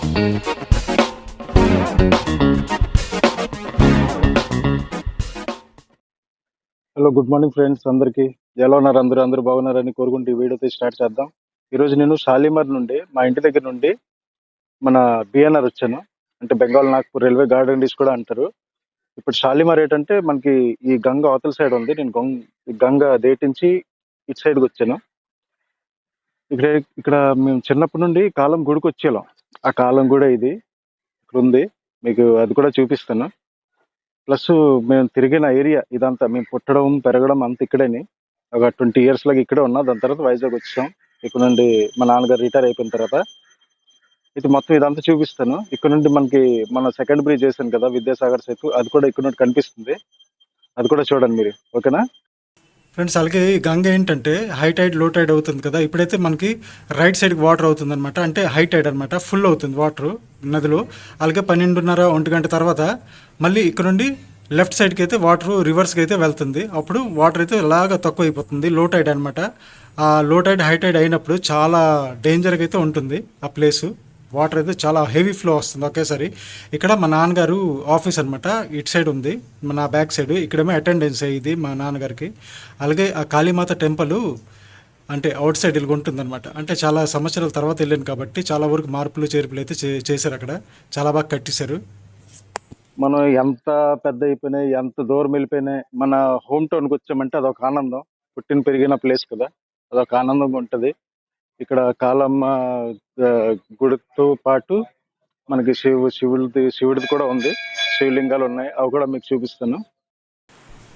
Hello, good morning friends అందరికీ. ఎలా ఉన్నారు అందరూ? అందరూ బాగున్నారని కోరుకుంటూ ఈ వీడియోతో స్టార్ట్ చేద్దాం. ఈరోజు నేను షాలిమార్ నుండి, మా ఇంటి దగ్గర నుండి మన బిఎన్ఆర్ వచ్చాను. అంటే Bengal Nagpur railway garden dish కూడా అంటారు. ఇప్పుడు షాలిమార్ ఏంటంటే మనకి ఈ గంగ అవతల సైడ్ ఉంది. నేను ఈ గంగ దేటించి ఇటు సైడ్కి వచ్చాను. ఇక్కడ ఇక్కడ మేము చిన్నప్పటి నుండి కాలం గుడికి వచ్చేలాం. ఆ కాలం కూడా ఇది ఇక్కడ ఉంది. మీకు అది కూడా చూపిస్తాను. ప్లస్ మేము తిరిగిన ఏరియా ఇదంతా, మేము పుట్టడం పెరగడం అంత ఇక్కడేని. ఒక 20 ఇయర్స్ లాగా ఇక్కడే ఉన్నా. దాని తర్వాత వైజాగ్ వచ్చాం. ఇక్కడ నుండి మా నాన్నగారు రిటైర్ అయిపోయిన తర్వాత ఇది మొత్తం ఇదంతా చూపిస్తాను. ఇక్కడ నుండి మనకి మన సెకండ్ బ్రిడ్జ్ చేశాను కదా, విద్యాసాగర్ సేతు, అది కూడా ఇక్కడ నుండి కనిపిస్తుంది. అది కూడా చూడండి మీరు, ఓకేనా ఫ్రెండ్స్? అలాగే ఈ గంగ ఏంటంటే హై టైడ్ లో టైడ్ అవుతుంది కదా. ఇప్పుడైతే మనకి రైట్ సైడ్కి వాటర్ అవుతుంది అనమాట. అంటే హై టైడ్ అనమాట, ఫుల్ అవుతుంది వాటర్ నదిలో. అలాగే 12:30, 1 గంట తర్వాత మళ్ళీ ఇక్కడ నుండి లెఫ్ట్ సైడ్కి అయితే వాటర్ రివర్స్కి అయితే వెళ్తుంది. అప్పుడు వాటర్ అయితే ఇలాగ తక్కువ అయిపోతుంది, లో టైడ్ అనమాట. ఆ లో టైడ్ హై టైడ్ అయినప్పుడు చాలా డేంజర్గా అయితే ఉంటుంది ఆ ప్లేసు. వాటర్ అయితే చాలా హెవీ ఫ్లో వస్తుంది ఒకేసారి. ఇక్కడ మా నాన్నగారు ఆఫీస్ అనమాట, ఇటు సైడ్ ఉంది నా బ్యాక్ సైడ్. ఇక్కడేమో అటెండెన్స్ అయ్యింది మా నాన్నగారికి. అలాగే ఆ కాళీమాత టెంపుల్ అంటే అవుట్ సైడ్ ఇలాగ ఉంటుందన్నమాట. అంటే చాలా సంవత్సరాల తర్వాత వెళ్ళాను కాబట్టి చాలా వరకు మార్పులు చేర్పులు అయితే చేశారు అక్కడ. చాలా బాగా కట్టేశారు. మనం ఎంత పెద్ద అయిపోయినాయి, ఎంత దూరం వెళ్ళిపోయినాయి, మన హోమ్ టౌన్కి వచ్చామంటే అదొక ఆనందం. పుట్టిన పెరిగిన ప్లేస్ కదా, అదొక ఆనందంగా ఉంటుంది. ఇక్కడ కాలమ్మ ఆ, గుడితో పాటు మనకి శివుడిది కూడా ఉంది. శివలింగాలు ఉన్నాయి, అవి కూడా మీకు చూపిస్తాను.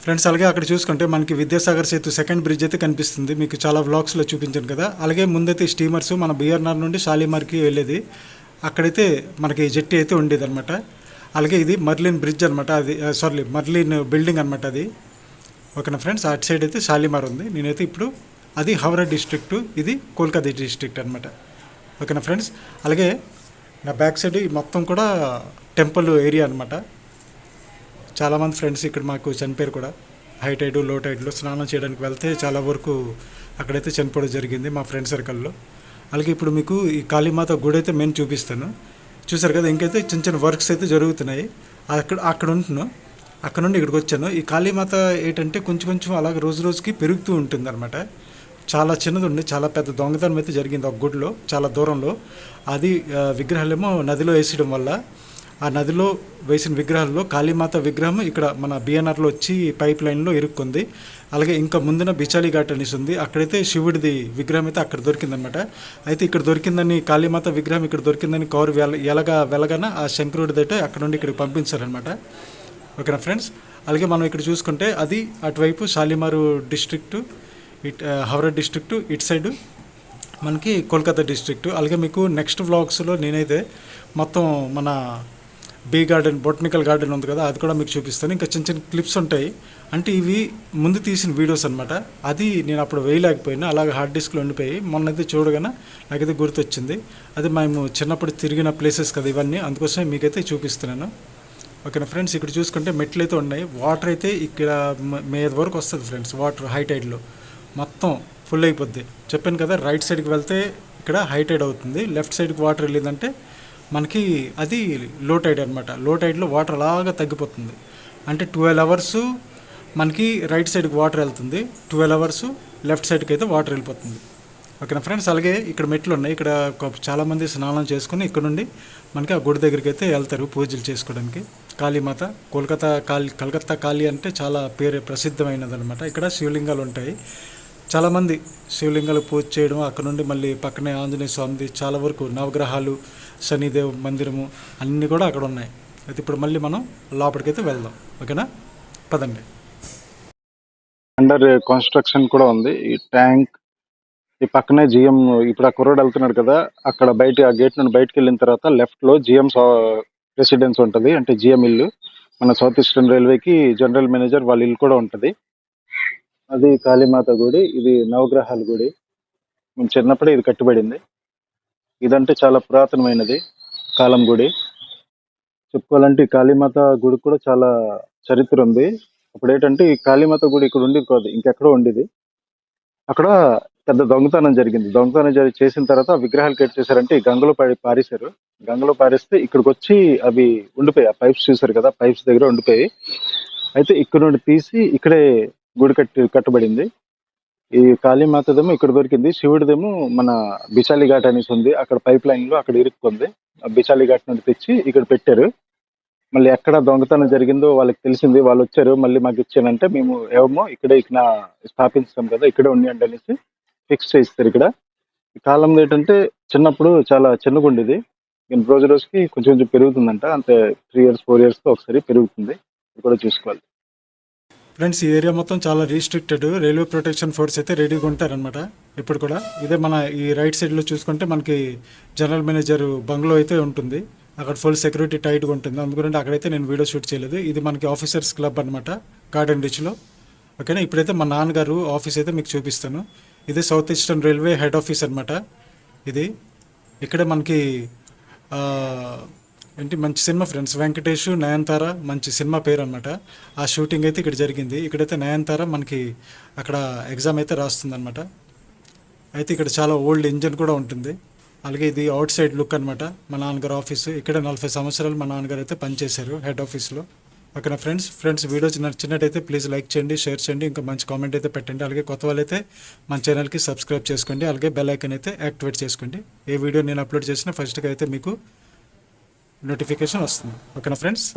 ఫ్రెండ్స్ అలాగే అక్కడ చూసుకుంటే మనకి విద్యాసాగర్ సేతు సెకండ్ బ్రిడ్జ్ అయితే కనిపిస్తుంది. మీకు చాలా వ్లాగ్స్లో చూపించాను కదా. అలాగే ముందైతే స్టీమర్స్ మన బిఆర్ఆర్ నుండి షాలిమార్కి వెళ్ళేది. అక్కడైతే మనకి జెట్టి అయితే ఉండేది అనమాట. అలాగే ఇది మర్లిన్ బ్రిడ్జ్ అనమాట. అది మర్లిన్ బిల్డింగ్ అనమాట అది. ఓకేనా ఫ్రెండ్స్? అటు సైడ్ అయితే షాలిమార్ ఉంది. నేనైతే ఇప్పుడు అది హౌరా డిస్ట్రిక్ట్, ఇది కోల్కతా డిస్ట్రిక్ట్ అనమాట. ఓకేనా ఫ్రెండ్స్? అలాగే నా బ్యాక్ సైడ్ మొత్తం కూడా టెంపుల్ ఏరియా అనమాట. చాలామంది ఫ్రెండ్స్ ఇక్కడ మాకు చనిపోయారు కూడా. హై టైడ్ లో టైడ్లో స్నానం చేయడానికి వెళ్తే చాలా వరకు అక్కడైతే చనిపోవడం జరిగింది మా ఫ్రెండ్ సర్కిల్లో. అలాగే ఇప్పుడు మీకు ఈ కాళీమాత గుడి అయితే మేము చూపిస్తాను. చూసారు కదా, ఇంకైతే చిన్న చిన్న వర్క్స్ అయితే జరుగుతున్నాయి. అక్కడ ఉంటున్నాను. అక్కడ నుండి ఇక్కడికి వచ్చాను. ఈ కాళీమాత ఏంటంటే కొంచెం కొంచెం అలాగే రోజు రోజుకి పెరుగుతూ ఉంటుంది అనమాట. చాలా చిన్నది ఉండి చాలా పెద్ద దొంగతనం అయితే జరిగింది ఒక గుడిలో, చాలా దూరంలో. అది విగ్రహాలేమో నదిలో వేసేయడం వల్ల ఆ నదిలో వేసిన విగ్రహాల్లో కాళీమాత విగ్రహం ఇక్కడ మన బిఎన్ఆర్లో వచ్చి పైప్ లైన్లో ఇరుక్కుంది. అలాగే ఇంకా ముందున బిచాలి ఘాట్ అనేసి ఉంది, అక్కడైతే శివుడిది విగ్రహం అయితే అక్కడ దొరికిందనమాట. అయితే ఇక్కడ దొరికిందని, కాళీమాత విగ్రహం ఇక్కడ దొరికిందని కౌరు వెలగన ఆ శంకరుడిది అయితే అక్కడ నుండి ఇక్కడికి పంపించారనమాట. ఓకేనా ఫ్రెండ్స్? అలాగే మనం ఇక్కడ చూసుకుంటే అది అటువైపు షాలిమారు డిస్ట్రిక్టు, హౌరా డిస్ట్రిక్టు, ఇటు సైడు మనకి కోల్కతా డిస్ట్రిక్టు. అలాగే మీకు నెక్స్ట్ వ్లాగ్స్లో నేనైతే మొత్తం మన బీ గార్డెన్, బొటనికల్ గార్డెన్ ఉంది కదా, అది కూడా మీకు చూపిస్తాను. ఇంకా చిన్న చిన్న క్లిప్స్ ఉంటాయి. అంటే ఇవి ముందు తీసిన వీడియోస్ అనమాట. అది నేను అప్పుడు వేయలేకపోయినా, అలాగే హార్డ్ డిస్క్లో ఉండిపోయి మొన్నైతే చూడగానే నాకైతే గుర్తొచ్చింది. అది మేము చిన్నప్పుడు తిరిగిన ప్లేసెస్ కదా ఇవన్నీ, అందుకోసమే మీకైతే చూపిస్తున్నాను. ఓకేనా ఫ్రెండ్స్? ఇక్కడ చూసుకుంటే మెట్లు అయితే ఉన్నాయి. వాటర్ అయితే ఇక్కడ మీద వరకు వస్తుంది ఫ్రెండ్స్. వాటర్ హై టైడ్లో మొత్తం ఫుల్ అయిపోద్ది. చెప్పాను కదా, రైట్ సైడ్కి వెళ్తే ఇక్కడ హై టైడ్ అవుతుంది, లెఫ్ట్ సైడ్కి వాటర్ వెళ్ళిందంటే మనకి అది లో టైడ్ అనమాట. లో టైడ్లో వాటర్ అలాగా తగ్గిపోతుంది. అంటే 12 అవర్స్ మనకి రైట్ సైడ్కి వాటర్ వెళ్తుంది, 12 అవర్స్ లెఫ్ట్ సైడ్కి అయితే వాటర్ వెళ్ళిపోతుంది. ఓకేనా ఫ్రెండ్స్? అలాగే ఇక్కడ మెట్లు ఉన్నాయి. ఇక్కడ చాలామంది స్నానం చేసుకుని ఇక్కడ నుండి మనకి ఆ గుడి దగ్గరికి అయితే వెళ్తారు పూజలు చేసుకోవడానికి. కాళీమాత కలకత్తా కాళీ అంటే చాలా ప్రసిద్ధమైనది అనమాట. ఇక్కడ శివలింగాలు ఉంటాయి. చాలామంది శివలింగాలు పూజ చేయడం, అక్కడ నుండి మళ్ళీ పక్కనే ఆంజనేయ స్వామిది, చాలా వరకు నవగ్రహాలు, శనిదేవ్ మందిరము అన్నీ కూడా అక్కడ ఉన్నాయి. అయితే ఇప్పుడు మళ్ళీ మనం లోపలికైతే వెళ్దాం. ఓకేనా? పదండి. అండర్ కన్స్ట్రక్షన్ కూడా ఉంది ఈ ట్యాంక్. ఈ పక్కనే జిఎం, ఇప్పుడు ఆ కుర్రోడు వెళ్తున్నాడు కదా, అక్కడ బయట ఆ గేట్ నుండి బయటకు వెళ్ళిన తర్వాత లెఫ్ట్లో జిఎం రెసిడెన్స్ ఉంటుంది, అంటే జిఎం ఇల్లు. మన సౌత్ ఈస్టర్న్ రైల్వేకి జనరల్ మేనేజర్ వాళ్ళ ఇల్లు కూడా ఉంటుంది. అది కాళీమాత గుడి, ఇది నవగ్రహాల గుడి. మేము చిన్నప్పుడే ఇది కట్టుబడింది. ఇదంటే చాలా పురాతనమైనది కాలం గుడి. చెప్పుకోవాలంటే ఈ కాళీమాత గుడి కూడా చాలా చరిత్ర ఉంది. అప్పుడు ఏంటంటే ఈ కాళీమాత గుడి ఇక్కడ ఉండేది కాదు, ఇంకెక్కడో ఉండేది. అక్కడ పెద్ద దొంగతనం జరిగింది. చేసిన తర్వాత ఆ విగ్రహాలకి ఏం చేశారంటే ఈ గంగలో పారేశారు. గంగలో పారేస్తే ఇక్కడికి వచ్చి అవి ఉండిపోయాయి. ఆ పైప్స్ చూసారు కదా, పైప్స్ దగ్గర ఉండిపోయి, అయితే ఇక్కడ నుండి తీసి ఇక్కడే గుడి కట్టబడింది. ఈ కాళీమాతదేమో ఇక్కడ దొరికింది. శివుడిదేమో మన బిచాలి ఘాట్ అనేసి ఉంది, అక్కడ పైప్ లైన్ లో అక్కడ ఇరుక్కుంది. ఆ బిచాలి ఘాట్ నుండి తెచ్చి ఇక్కడ పెట్టారు. మళ్ళీ ఎక్కడ దొంగతనం జరిగిందో వాళ్ళకి తెలిసింది. వాళ్ళు వచ్చారు, మళ్ళీ మాకు ఇచ్చానంటే మేము ఏమో ఇక్కడ స్థాపించాం కదా, ఇక్కడే ఉండండి అనేసి ఫిక్స్ చేస్తారు ఇక్కడ. ఈ కాలంలో ఏంటంటే చిన్నప్పుడు చాలా చిన్నగా ఉండేది, రోజు రోజుకి కొంచెం కొంచెం పెరుగుతుందంట. అంతే 3 years 4 years తో ఒకసారి పెరుగుతుంది. ఇది కూడా చూసుకోవాలి. ఫ్రెండ్స్, ఈ ఏరియా మొత్తం చాలా రీస్ట్రిక్టెడ్. రైల్వే ప్రొటెక్షన్ ఫోర్స్ అయితే రెడీగా ఉంటారనమాట ఇప్పుడు కూడా. ఇదే మన ఈ రైట్ సైడ్లో చూసుకుంటే మనకి జనరల్ మేనేజర్ బంగ్లో అయితే ఉంటుంది. అక్కడ ఫుల్ సెక్యూరిటీ టైట్గా ఉంటుంది. అందుకని అక్కడైతే నేను వీడియో షూట్ చేయలేదు. ఇది మనకి ఆఫీసర్స్ క్లబ్ అనమాట, గార్డెన్ రీచ్లో. ఓకేనా. ఇప్పుడైతే మా నాన్నగారు ఆఫీస్ అయితే మీకు చూపిస్తాను. ఇది south eastern railway head office అనమాట. ఇది ఇక్కడే మనకి ఏంటి మంచి సినిమా ఫ్రెండ్స్, వెంకటేష్ నయనతార మంచి సినిమా పేరు అనమాట. ఆ షూటింగ్ అయితే ఇక్కడ జరిగింది. ఇక్కడైతే నయనతార మనకి అక్కడ ఎగ్జామ్ అయితే రాస్తుంది అనమాట. అయితే ఇక్కడ చాలా ఓల్డ్ ఇంజన్ కూడా ఉంటుంది. అలాగే ఇది అవుట్ సైడ్ లుక్ అనమాట మా నాన్నగారు ఆఫీసు. ఇక్కడ 40 సంవత్సరాలు మా నాన్నగారు అయితే పనిచేశారు హెడ్ ఆఫీస్లో. ఓకేనా ఫ్రెండ్స్ వీడియో నచ్చినట్టయితే ప్లీజ్ లైక్ చేయండి, షేర్ చేయండి, ఇంకా మంచి కామెంట్ అయితే పెట్టండి. అలాగే కొత్త వాళ్ళైతే మన ఛానల్కి సబ్స్క్రైబ్ చేసుకోండి. అలాగే బెల్ ఐకాన్ అయితే యాక్టివేట్ చేసుకోండి. ఏ వీడియో నేను అప్లోడ్ చేసినా ఫస్ట్గా అయితే మీకు నోటిఫికేషన్ వస్తుంది. ఓకేనా ఫ్రెండ్స్.